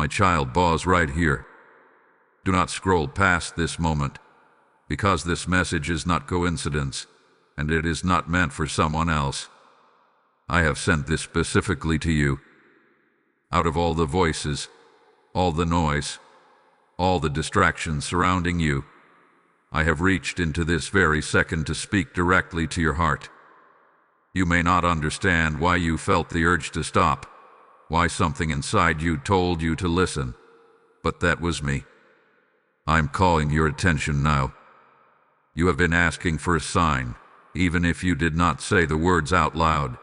My child, pause right here. Do not scroll past this moment, because this message is not coincidence, and it is not meant for someone else. I have sent this specifically to you. Out of all the voices, all the noise, all the distractions surrounding you, I have reached into this very second to speak directly to your heart. You may not understand why you felt the urge to stop, why something inside you told you to listen, but that was me. I'm calling your attention now. You have been asking for a sign, even if you did not say the words out loud.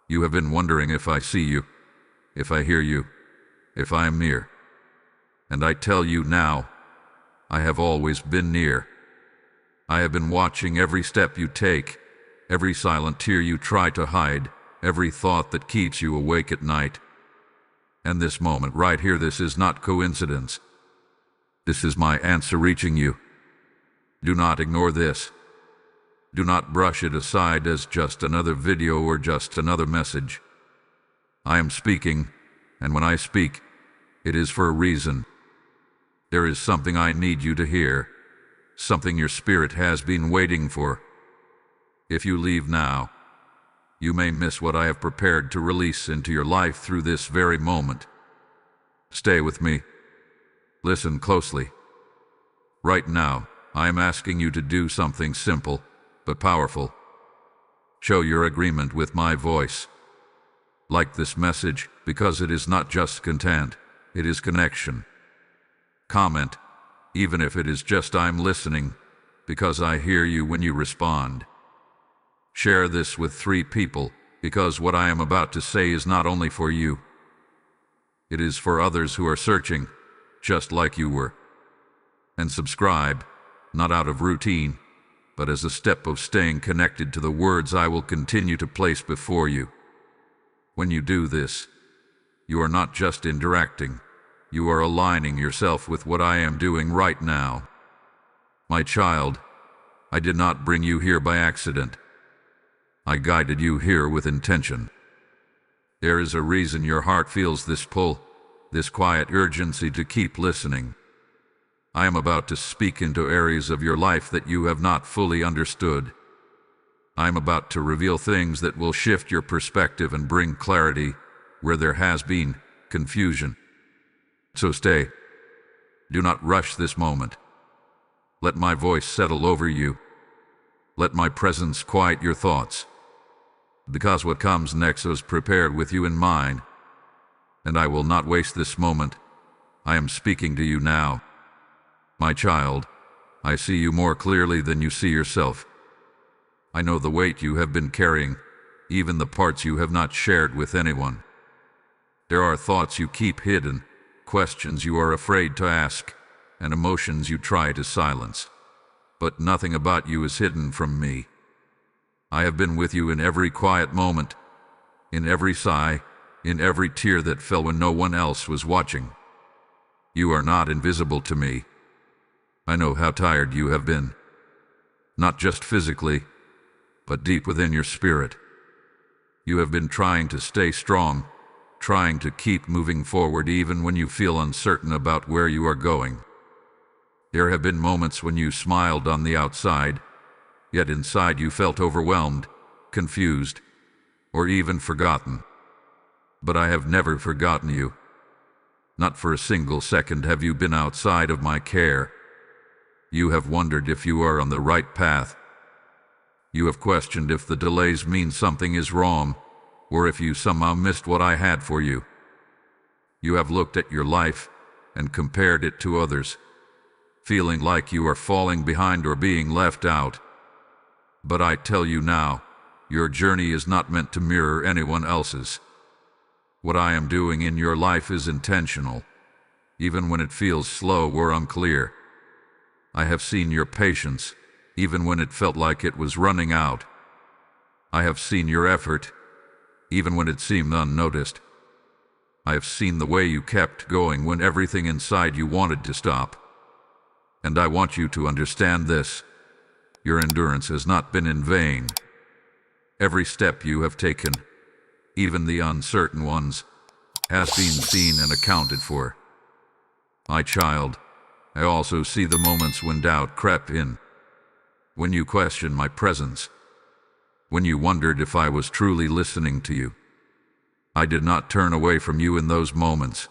You have been wondering if I see you, if I hear you, if I am near. And I tell you now, I have always been near. I have been watching every step you take, every silent tear you try to hide, every thought that keeps you awake at night. And this moment right here, this is not coincidence. This is my answer reaching you. Do not ignore this. Do not brush it aside as just another video or just another message. I am speaking, and when I speak, it is for a reason. There is something I need you to hear, something your spirit has been waiting for. If you leave now, you may miss what I have prepared to release into your life through this very moment. Stay with me. Listen closely. Right now, I am asking you to do something simple, but powerful. Show your agreement with my voice. Like this message, because it is not just content, it is connection. Comment, even if it is just I'm listening, because I hear you when you respond. Share this with 3 people, because what I am about to say is not only for you. It is for others who are searching, just like you were. And subscribe, not out of routine, but as a step of staying connected to the words I will continue to place before you. When you do this, you are not just interacting, you are aligning yourself with what I am doing right now. My child, I did not bring you here by accident. I guided you here with intention. There is a reason your heart feels this pull, this quiet urgency to keep listening. I am about to speak into areas of your life that you have not fully understood. I am about to reveal things that will shift your perspective and bring clarity where there has been confusion. So stay. Do not rush this moment. Let my voice settle over you. Let my presence quiet your thoughts. Because what comes next was prepared with you in mind. And I will not waste this moment. I am speaking to you now. My child, I see you more clearly than you see yourself. I know the weight you have been carrying, even the parts you have not shared with anyone. There are thoughts you keep hidden, questions you are afraid to ask, and emotions you try to silence. But nothing about you is hidden from me. I have been with you in every quiet moment, in every sigh, in every tear that fell when no one else was watching. You are not invisible to me. I know how tired you have been, not just physically, but deep within your spirit. You have been trying to stay strong, trying to keep moving forward even when you feel uncertain about where you are going. There have been moments when you smiled on the outside, yet inside you felt overwhelmed, confused, or even forgotten. But I have never forgotten you. Not for a single second have you been outside of my care. You have wondered if you are on the right path. You have questioned if the delays mean something is wrong, or if you somehow missed what I had for you. You have looked at your life and compared it to others, feeling like you are falling behind or being left out. But I tell you now, your journey is not meant to mirror anyone else's. What I am doing in your life is intentional, even when it feels slow or unclear. I have seen your patience, even when it felt like it was running out. I have seen your effort, even when it seemed unnoticed. I have seen the way you kept going when everything inside you wanted to stop. And I want you to understand this. Your endurance has not been in vain. Every step you have taken, even the uncertain ones, has been seen and accounted for. My child, I also see the moments when doubt crept in, when you questioned my presence, when you wondered if I was truly listening to you. I did not turn away from you in those moments.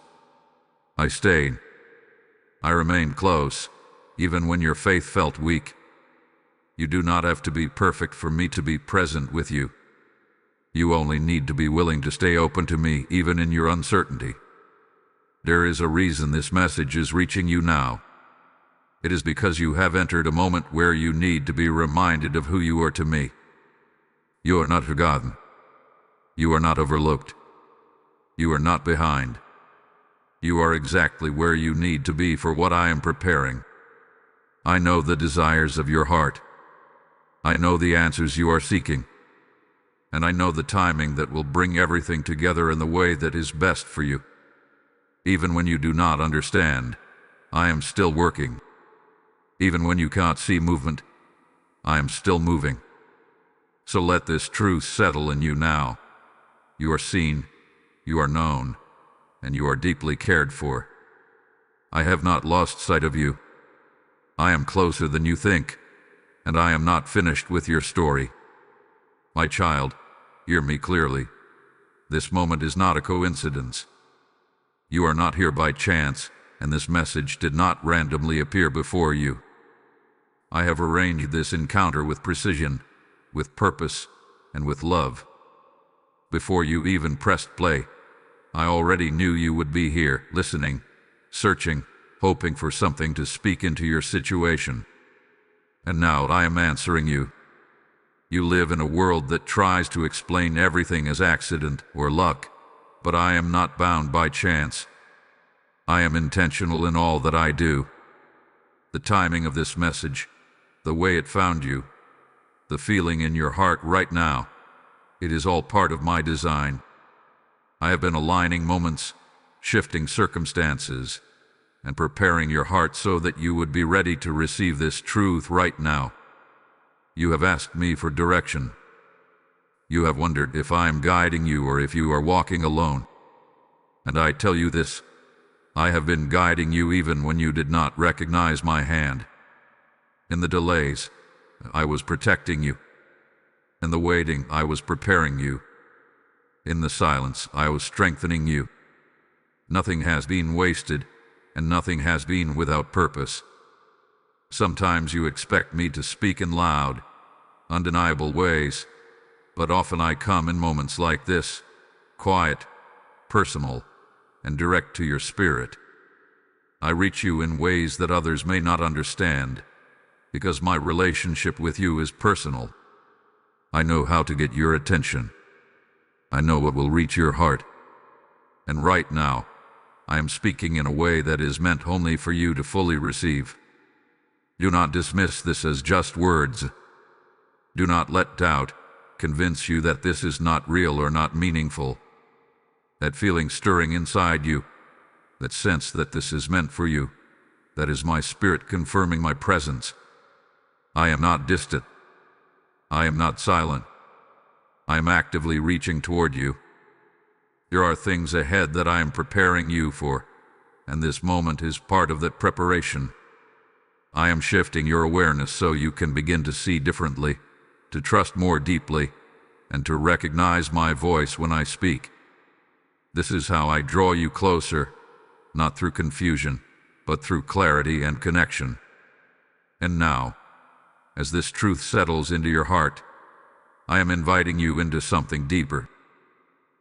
I stayed. I remained close, even when your faith felt weak. You do not have to be perfect for me to be present with you. You only need to be willing to stay open to me, even in your uncertainty. There is a reason this message is reaching you now. It is because you have entered a moment where you need to be reminded of who you are to me. You are not forgotten. You are not overlooked. You are not behind. You are exactly where you need to be for what I am preparing. I know the desires of your heart. I know the answers you are seeking. And I know the timing that will bring everything together in the way that is best for you. Even when you do not understand, I am still working. Even when you can't see movement, I am still moving. So let this truth settle in you now. You are seen, you are known, and you are deeply cared for. I have not lost sight of you. I am closer than you think, and I am not finished with your story. My child, hear me clearly. This moment is not a coincidence. You are not here by chance, and this message did not randomly appear before you. I have arranged this encounter with precision, with purpose, and with love. Before you even pressed play, I already knew you would be here, listening, searching, hoping for something to speak into your situation. And now I am answering you. You live in a world that tries to explain everything as accident or luck, but I am not bound by chance. I am intentional in all that I do. The timing of this message, the way it found you, the feeling in your heart right now, it is all part of my design. I have been aligning moments, shifting circumstances, and preparing your heart so that you would be ready to receive this truth right now. You have asked me for direction. You have wondered if I am guiding you or if you are walking alone. And I tell you this, I have been guiding you even when you did not recognize my hand. In the delays, I was protecting you. In the waiting, I was preparing you. In the silence, I was strengthening you. Nothing has been wasted, and nothing has been without purpose. Sometimes you expect me to speak in loud, undeniable ways, but often I come in moments like this, quiet, personal, and direct to your spirit. I reach you in ways that others may not understand, because my relationship with you is personal. I know how to get your attention. I know what will reach your heart. And right now, I am speaking in a way that is meant only for you to fully receive. Do not dismiss this as just words. Do not let doubt convince you that this is not real or not meaningful. That feeling stirring inside you, that sense that this is meant for you, that is my spirit confirming my presence. I am not distant. I am not silent. I am actively reaching toward you. There are things ahead that I am preparing you for, and this moment is part of that preparation. I am shifting your awareness so you can begin to see differently, to trust more deeply, and to recognize my voice when I speak. This is how I draw you closer, not through confusion, but through clarity and connection. And now, as this truth settles into your heart, I am inviting you into something deeper.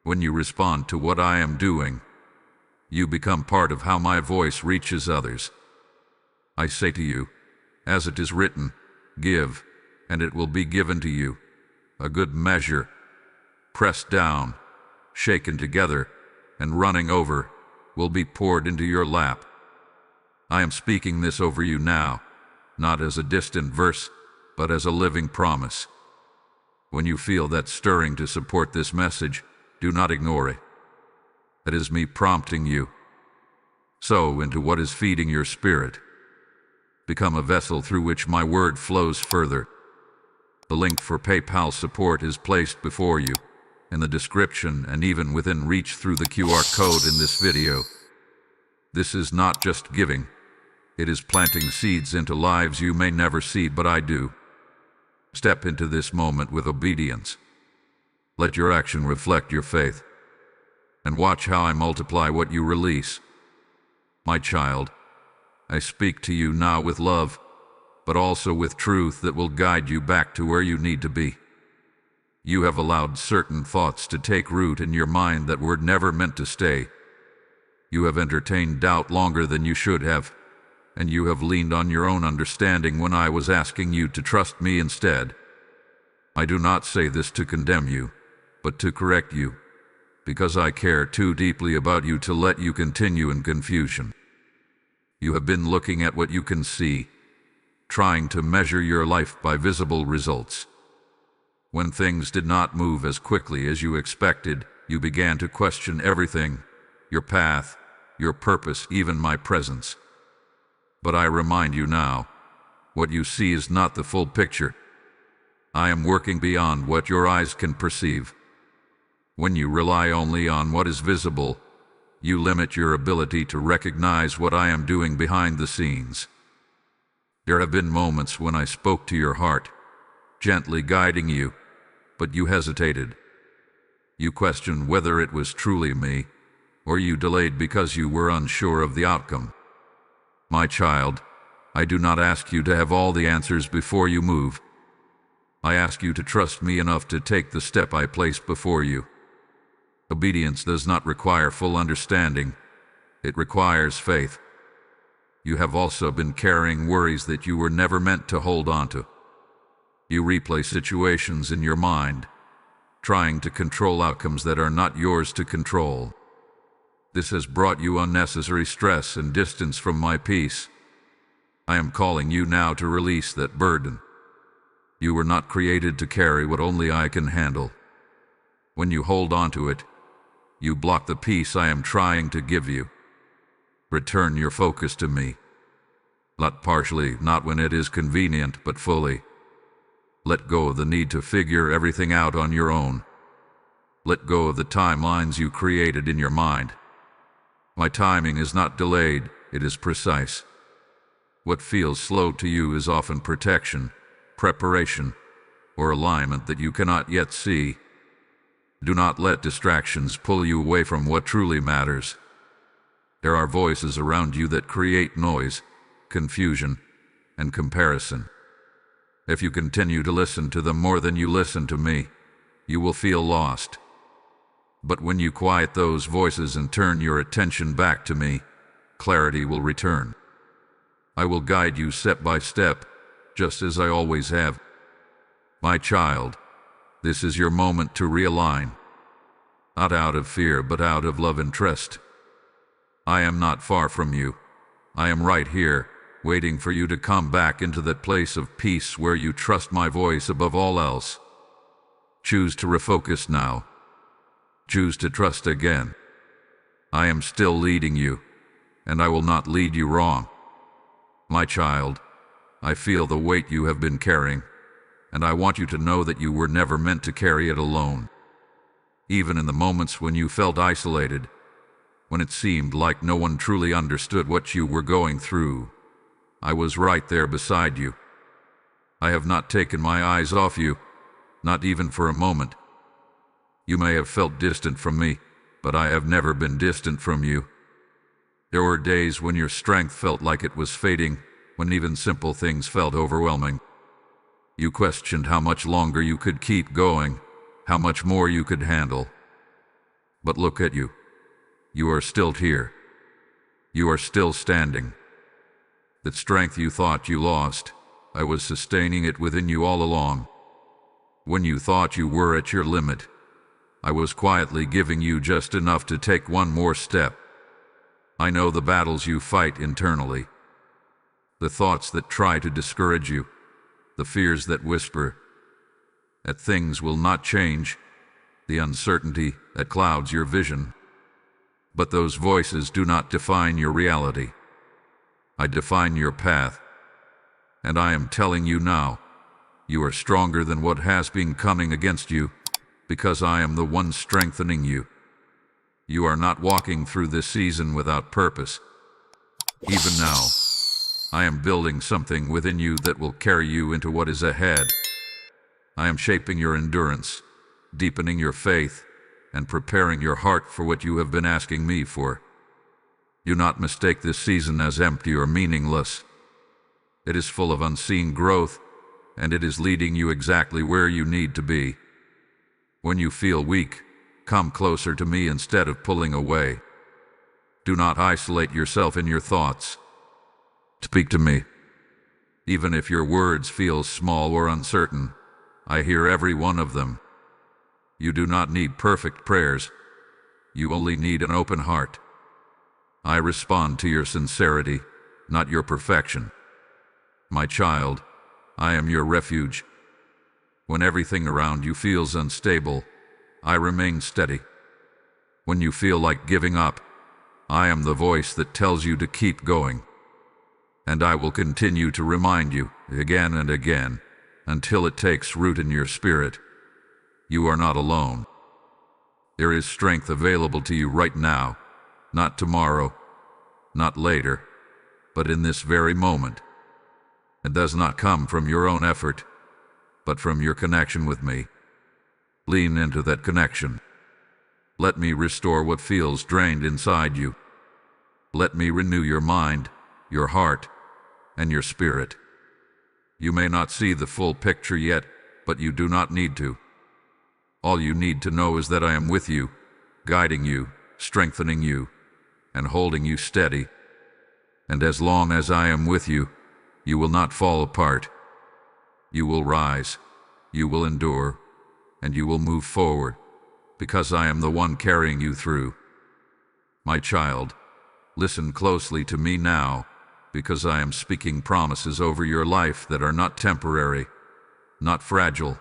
When you respond to what I am doing, you become part of how my voice reaches others. I say to you, as it is written, give, and it will be given to you, a good measure, pressed down, shaken together, and running over, will be poured into your lap. I am speaking this over you now, not as a distant verse, but as a living promise. When you feel that stirring to support this message, do not ignore it. It is me prompting you. Sow into what is feeding your spirit. Become a vessel through which my word flows further. The link for PayPal support is placed before you. in the description, and even within reach through the QR code in this video. This is not just giving. It is planting seeds into lives you may never see, but I do. Step into this moment with obedience. Let your action reflect your faith. And watch how I multiply what you release. My child, I speak to you now with love, but also with truth that will guide you back to where you need to be. You have allowed certain thoughts to take root in your mind that were never meant to stay. You have entertained doubt longer than you should have, and you have leaned on your own understanding when I was asking you to trust me instead. I do not say this to condemn you, but to correct you, because I care too deeply about you to let you continue in confusion. You have been looking at what you can see, trying to measure your life by visible results. When things did not move as quickly as you expected, you began to question everything, your path, your purpose, even my presence. But I remind you now, what you see is not the full picture. I am working beyond what your eyes can perceive. When you rely only on what is visible, you limit your ability to recognize what I am doing behind the scenes. There have been moments when I spoke to your heart, gently guiding you, but you hesitated. You questioned whether it was truly me, or you delayed because you were unsure of the outcome. My child, I do not ask you to have all the answers before you move. I ask you to trust me enough to take the step I place before you. Obedience does not require full understanding. It requires faith. You have also been carrying worries that you were never meant to hold on to. You replay situations in your mind, trying to control outcomes that are not yours to control. This has brought you unnecessary stress and distance from my peace. I am calling you now to release that burden. You were not created to carry what only I can handle. When you hold on to it, you block the peace I am trying to give you. Return your focus to me. Not partially, not when it is convenient, but fully. Let go of the need to figure everything out on your own. Let go of the timelines you created in your mind. My timing is not delayed, it is precise. What feels slow to you is often protection, preparation, or alignment that you cannot yet see. Do not let distractions pull you away from what truly matters. There are voices around you that create noise, confusion, and comparison. If you continue to listen to them more than you listen to me, you will feel lost. But when you quiet those voices and turn your attention back to me, clarity will return. I will guide you step by step, just as I always have. My child, this is your moment to realign. Not out of fear, but out of love and trust. I am not far from you. I am right here, waiting for you to come back into that place of peace where you trust my voice above all else. Choose to refocus now. Choose to trust again. I am still leading you, and I will not lead you wrong. My child, I feel the weight you have been carrying, and I want you to know that you were never meant to carry it alone. Even in the moments when you felt isolated, when it seemed like no one truly understood what you were going through, I was right there beside you. I have not taken my eyes off you, not even for a moment. You may have felt distant from me, but I have never been distant from you. There were days when your strength felt like it was fading, when even simple things felt overwhelming. You questioned how much longer you could keep going, how much more you could handle. But look at you. You are still here. You are still standing. That strength you thought you lost, I was sustaining it within you all along. When you thought you were at your limit, I was quietly giving you just enough to take one more step. I know the battles you fight internally, the thoughts that try to discourage you, the fears that whisper that things will not change, the uncertainty that clouds your vision. But those voices do not define your reality. I define your path. And I am telling you now, you are stronger than what has been coming against you. because I am the one strengthening you. You are not walking through this season without purpose. Even now, I am building something within you that will carry you into what is ahead. I am shaping your endurance, deepening your faith, and preparing your heart for what you have been asking me for. Do not mistake this season as empty or meaningless. It is full of unseen growth, and it is leading you exactly where you need to be. When you feel weak, come closer to me instead of pulling away. Do not isolate yourself in your thoughts. Speak to me. Even if your words feel small or uncertain, I hear every one of them. You do not need perfect prayers. You only need an open heart. I respond to your sincerity, not your perfection. My child, I am your refuge. When everything around you feels unstable, I remain steady. When you feel like giving up, I am the voice that tells you to keep going. And I will continue to remind you again and again until it takes root in your spirit. You are not alone. There is strength available to you right now, not tomorrow, not later, but in this very moment. It does not come from your own effort, but from your connection with me. Lean into that connection. Let me restore what feels drained inside you. Let me renew your mind, your heart, and your spirit. You may not see the full picture yet, but you do not need to. All you need to know is that I am with you, guiding you, strengthening you, and holding you steady. And as long as I am with you, you will not fall apart. You will rise, you will endure, and you will move forward, because I am the one carrying you through. My child, listen closely to me now, because I am speaking promises over your life that are not temporary, not fragile,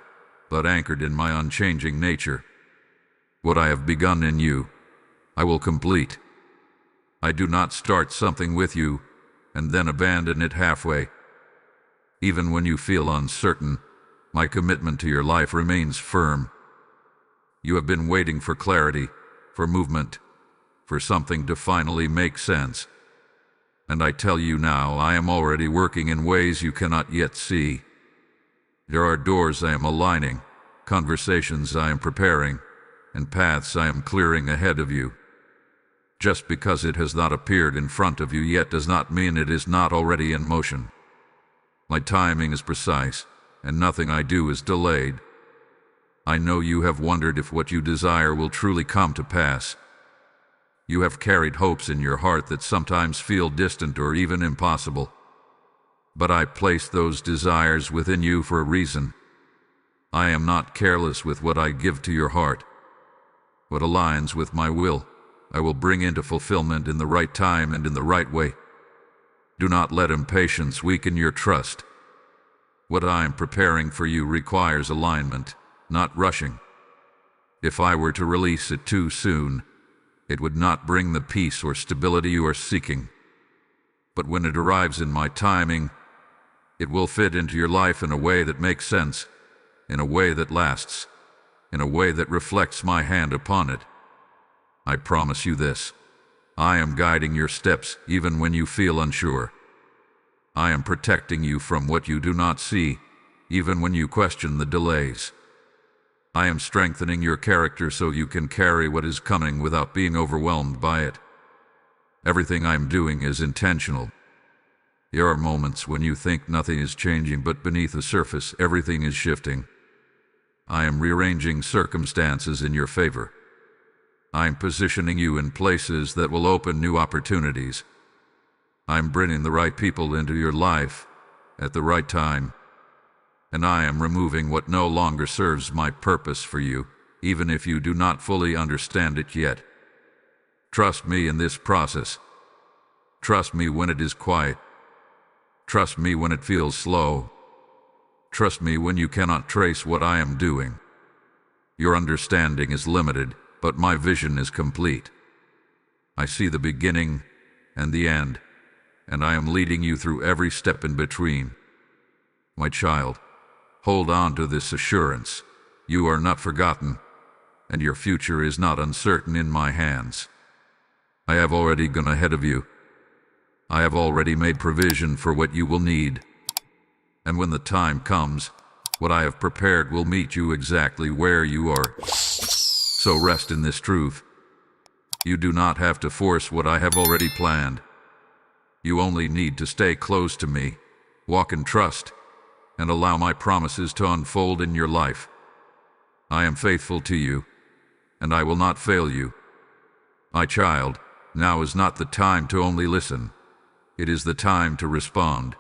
but anchored in my unchanging nature. What I have begun in you, I will complete. I do not start something with you and then abandon it halfway. Even when you feel uncertain, my commitment to your life remains firm. You have been waiting for clarity, for movement, for something to finally make sense. And I tell you now, I am already working in ways you cannot yet see. There are doors I am aligning, conversations I am preparing, and paths I am clearing ahead of you. Just because it has not appeared in front of you yet does not mean it is not already in motion. My timing is precise, and nothing I do is delayed. I know you have wondered if what you desire will truly come to pass. You have carried hopes in your heart that sometimes feel distant or even impossible. But I place those desires within you for a reason. I am not careless with what I give to your heart. What aligns with my will, I will bring into fulfillment in the right time and in the right way. Do not let impatience weaken your trust. What I am preparing for you requires alignment, not rushing. If I were to release it too soon, it would not bring the peace or stability you are seeking. But when it arrives in my timing, it will fit into your life in a way that makes sense, in a way that lasts, in a way that reflects my hand upon it. I promise you this. I am guiding your steps even when you feel unsure. I am protecting you from what you do not see, even when you question the delays. I am strengthening your character so you can carry what is coming without being overwhelmed by it. Everything I am doing is intentional. There are moments when you think nothing is changing, but beneath the surface, everything is shifting. I am rearranging circumstances in your favor. I am positioning you in places that will open new opportunities. I am bringing the right people into your life at the right time. And I am removing what no longer serves my purpose for you, even if you do not fully understand it yet. Trust me in this process. Trust me when it is quiet. Trust me when it feels slow. Trust me when you cannot trace what I am doing. Your understanding is limited, but my vision is complete. I see the beginning and the end, and I am leading you through every step in between. My child, hold on to this assurance. You are not forgotten. and your future is not uncertain in my hands. I have already gone ahead of you. I have already made provision for what you will need. And when the time comes, what I have prepared will meet you exactly where you are. So rest in this truth. You do not have to force what I have already planned. You only need to stay close to me, walk in trust, and allow my promises to unfold in your life. I am faithful to you, and I will not fail you. My child, now is not the time to only listen. It is the time to respond.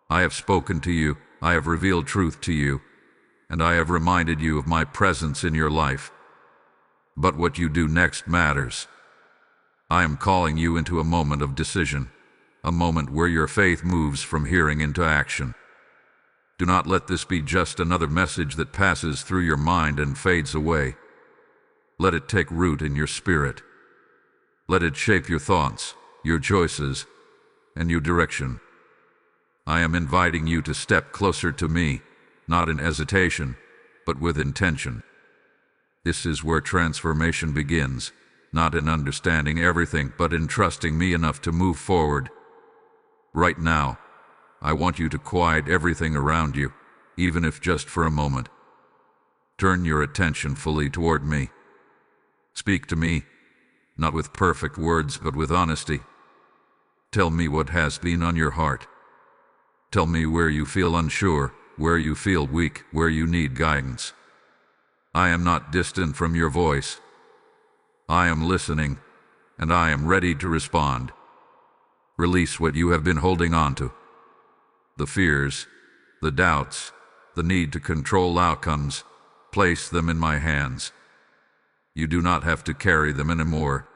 I have spoken to you, I have revealed truth to you, and I have reminded you of my presence in your life. But what you do next matters. I am calling you into a moment of decision, a moment where your faith moves from hearing into action. Do not let this be just another message that passes through your mind and fades away. Let it take root in your spirit. Let it shape your thoughts, your choices, and your direction. I am inviting you to step closer to me, not in hesitation, but with intention. This is where transformation begins, not in understanding everything, but in trusting me enough to move forward. Right now, I want you to quiet everything around you, even if just for a moment. Turn your attention fully toward me. Speak to me, not with perfect words, but with honesty. Tell me what has been on your heart. Tell me where you feel unsure, where you feel weak, where you need guidance. I am not distant from your voice. I am listening, and I am ready to respond. Release what you have been holding on to. The fears, the doubts, the need to control outcomes, place them in my hands. You do not have to carry them anymore.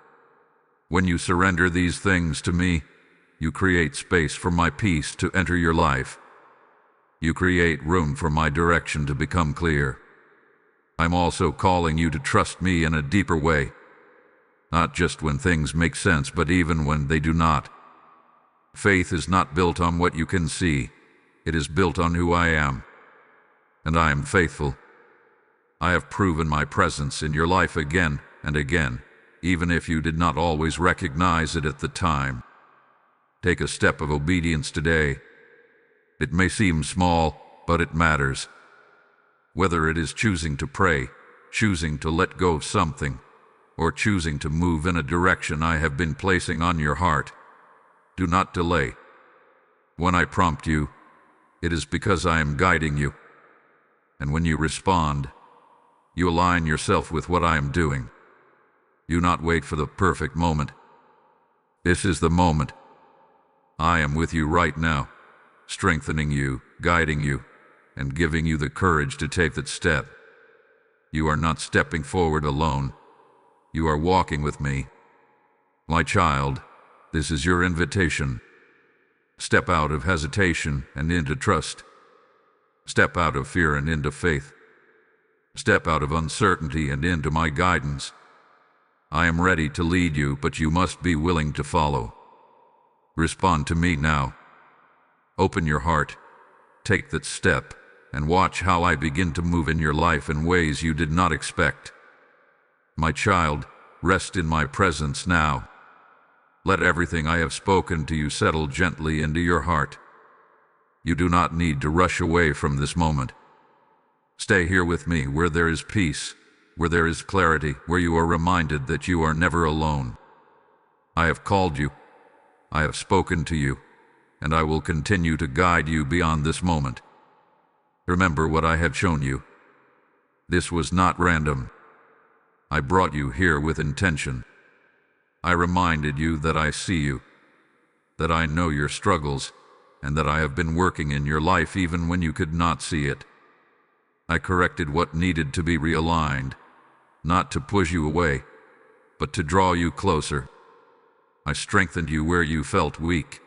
When you surrender these things to me, you create space for my peace to enter your life. You create room for my direction to become clear. I'm also calling you to trust me in a deeper way. Not just when things make sense, but even when they do not. Faith is not built on what you can see. It is built on who I am. And I am faithful. I have proven my presence in your life again and again, even if you did not always recognize it at the time. Take a step of obedience today. It may seem small, but it matters. Whether it is choosing to pray, choosing to let go of something, or choosing to move in a direction I have been placing on your heart, do not delay. When I prompt you, it is because I am guiding you. And when you respond, you align yourself with what I am doing. Do not wait for the perfect moment. This is the moment. I am with you right now, strengthening you, guiding you, and giving you the courage to take that step. You are not stepping forward alone. You are walking with me. My child, this is your invitation. Step out of hesitation and into trust. Step out of fear and into faith. Step out of uncertainty and into my guidance. I am ready to lead you, but you must be willing to follow. Respond to me now. Open your heart. Take that step, and watch how I begin to move in your life in ways you did not expect. My child, rest in my presence now. Let everything I have spoken to you settle gently into your heart. You do not need to rush away from this moment. Stay here with me where there is peace, where there is clarity, where you are reminded that you are never alone. I have called you. I have spoken to you, and I will continue to guide you beyond this moment. Remember what I have shown you. This was not random. I brought you here with intention. I reminded you that I see you, that I know your struggles, and that I have been working in your life even when you could not see it. I corrected what needed to be realigned, not to push you away, but to draw you closer. I strengthened you where you felt weak,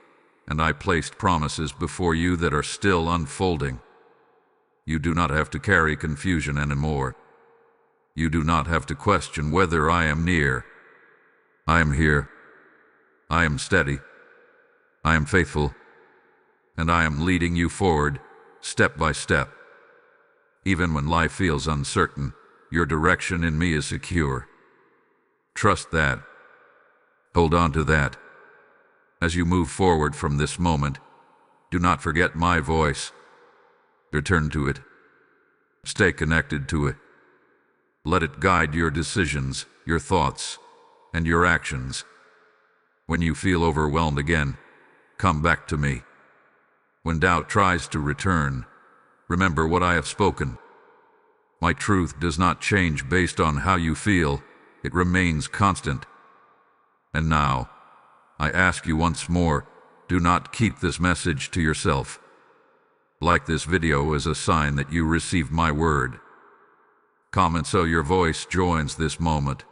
and I placed promises before you that are still unfolding. You do not have to carry confusion anymore. You do not have to question whether I am near. I am here. I am steady. I am faithful. And I am leading you forward, step by step. Even when life feels uncertain, Your direction in me is secure. Trust that. Hold on to that. As you move forward from this moment, do not forget my voice. Return to it. Stay connected to it. Let it guide your decisions, your thoughts, and your actions. When you feel overwhelmed again, come back to me. When doubt tries to return, remember what I have spoken. My truth does not change based on how you feel. It remains constant. And now, I ask you once more, do not keep this message to yourself. Like this video as a sign that you received my word. Comment so your voice joins this moment.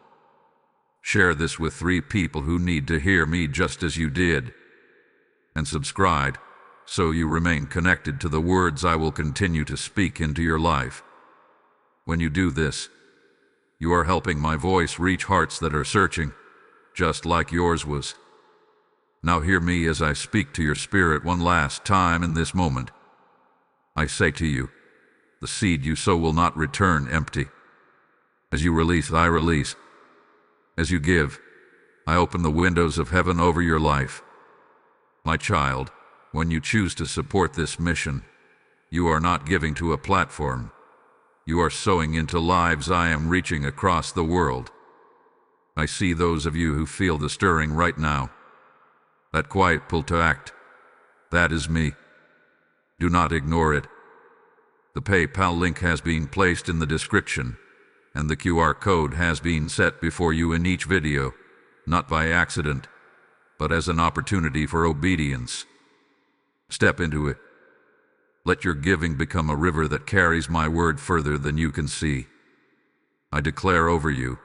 Share this with 3 people who need to hear me just as you did. And subscribe so you remain connected to the words I will continue to speak into your life. When you do this, you are helping my voice reach hearts that are searching, just like yours was. Now hear me as I speak to your spirit one last time in this moment. I say to you, the seed you sow will not return empty. As you release, I release. As you give, I open the windows of heaven over your life. My child, when you choose to support this mission, you are not giving to a platform. You are sowing into lives I am reaching across the world. I see those of you who feel the stirring right now. That quiet pull to act. That is me. Do not ignore it. The PayPal link has been placed in the description, and the QR code has been set before you in each video, not by accident, but as an opportunity for obedience. Step into it. Let your giving become a river that carries my word further than you can see. I declare over you,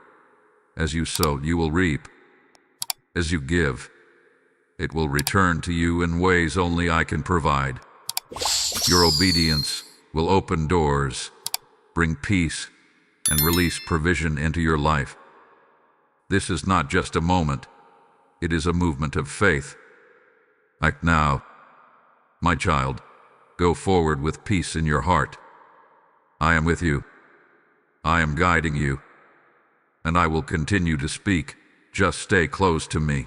as you sow, you will reap. As you give, it will return to you in ways only I can provide. Your obedience will open doors, bring peace, and release provision into your life. This is not just a moment, it is a movement of faith. Act now. My child, go forward with peace in your heart. I am with you. I am guiding you. And I will continue to speak. Just stay close to me.